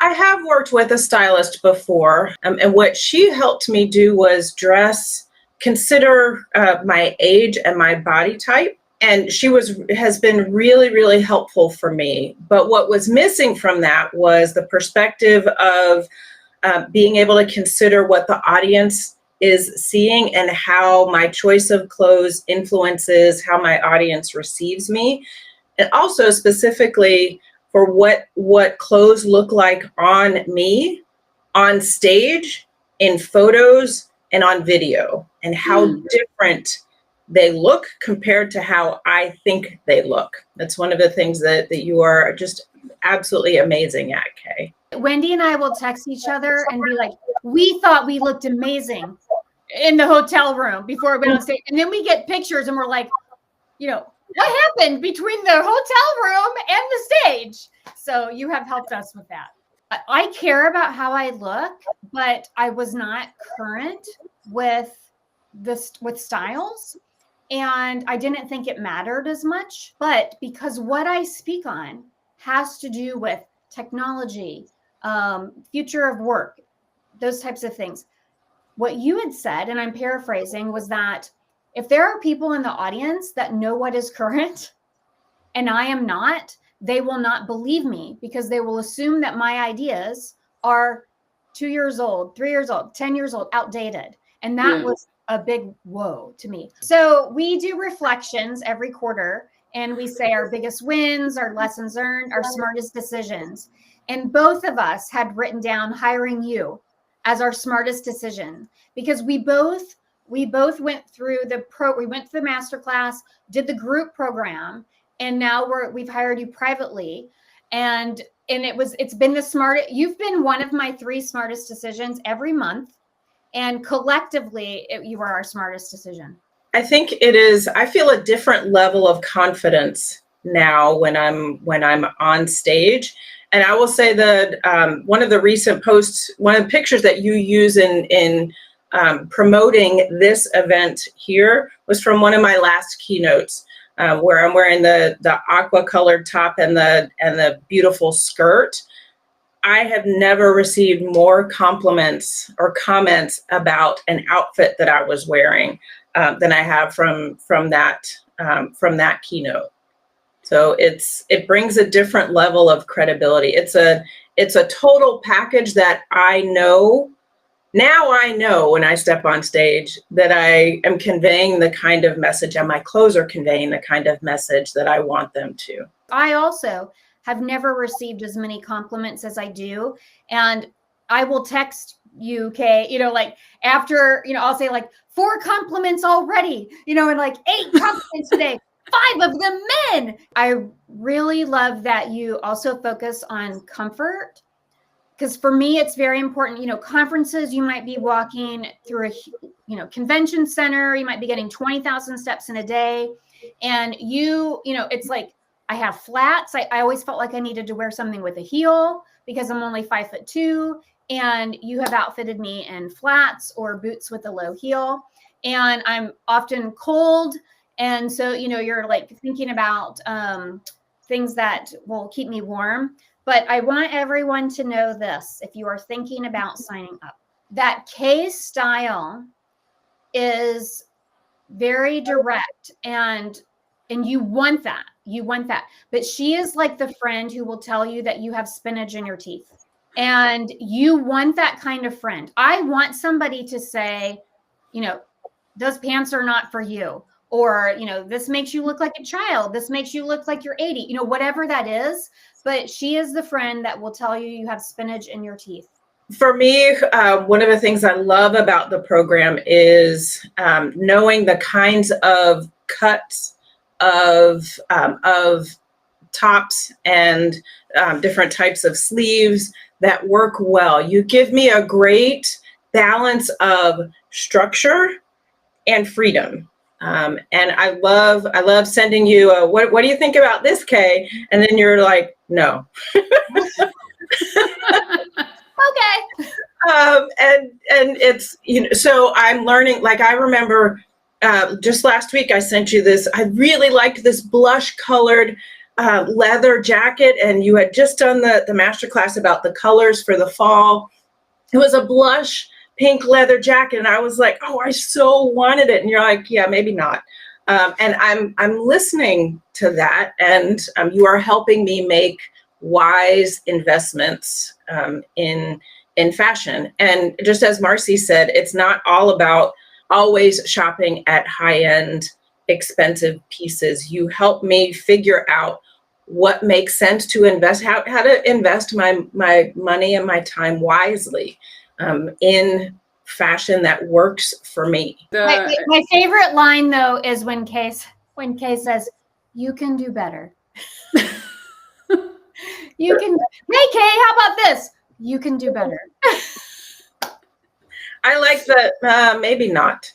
I have worked with a stylist before, and what she helped me do was consider my age and my body type. And she has been really, really helpful for me. But what was missing from that was the perspective of being able to consider what the audience is seeing and how my choice of clothes influences how my audience receives me. And also specifically for what clothes look like on me, on stage, in photos, and on video, and how different they look compared to how I think they look. That's one of the things that you are just absolutely amazing at, Kay. Wendy and I will text each other and be like, we thought we looked amazing in the hotel room before we went on stage. And then we get pictures and we're like, what happened between the hotel room and the stage? So you have helped us with that. I care about how I look, but I was not current with styles. And I didn't think it mattered as much, but because what I speak on has to do with technology, future of work, those types of things. What you had said, and I'm paraphrasing, was that if there are people in the audience that know what is current and I am not, they will not believe me because they will assume that my ideas are 2 years old, 3 years old, 10 years old, outdated. And that was a big whoa to me. So we do reflections every quarter and we say our biggest wins, our lessons learned, our smartest decisions. And both of us had written down hiring you as our smartest decision because we both went through we went to the masterclass, did the group program, and now we've hired you privately. And it's been the smartest. You've been one of my 3 smartest decisions every month. And collectively, you are our smartest decision. I think it is. I feel a different level of confidence now when I'm on stage. And I will say that one of the recent posts, one of the pictures that you use in promoting this event here was from one of my last keynotes, where I'm wearing the aqua colored top and the beautiful skirt. I have never received more compliments or comments about an outfit that I was wearing than I have from that keynote. So it brings a different level of credibility. It's a total package that I know when I step on stage that I am conveying the kind of message, and my clothes are conveying the kind of message that I want them to. I also have never received as many compliments as I do. And I will text you, Kay, like after, I'll say like 4 compliments already, and like 8 compliments today, 5 of them men. I really love that you also focus on comfort. Because for me, it's very important, conferences, you might be walking through a, convention center, you might be getting 20,000 steps in a day. And it's like, I have flats. I always felt like I needed to wear something with a heel because I'm only 5'2", and you have outfitted me in flats or boots with a low heel. And I'm often cold. And so, you're like thinking about things that will keep me warm. But I want everyone to know this, if you are thinking about signing up, that Kay's style is very direct and you want that. But she is like the friend who will tell you that you have spinach in your teeth. And you want that kind of friend. I want somebody to say, those pants are not for you. Or, this makes you look like a child. This makes you look like you're 80, whatever that is. But she is the friend that will tell you have spinach in your teeth. For me, one of the things I love about the program is knowing the kinds of cuts of tops and different types of sleeves that work well. You give me a great balance of structure and freedom. And I love sending you what do you think about this, Kay? And then you're like, no. Okay. And it's, so I'm learning, like I remember just last week I sent you this, I really liked this blush colored leather jacket, and you had just done the master class about the colors for the fall. It was a blush pink leather jacket, and I was like, oh, I so wanted it. And you're like, yeah, maybe not. And I'm listening to that, and you are helping me make wise investments in fashion. And just as Marcey said, it's not all about always shopping at high-end, expensive pieces. You help me figure out what makes sense to invest, how to invest my money and my time wisely in fashion that works for me. My favorite line though is when Kay says, "You can do better." You can. Hey Kay, how about this? You can do better. I like the maybe not.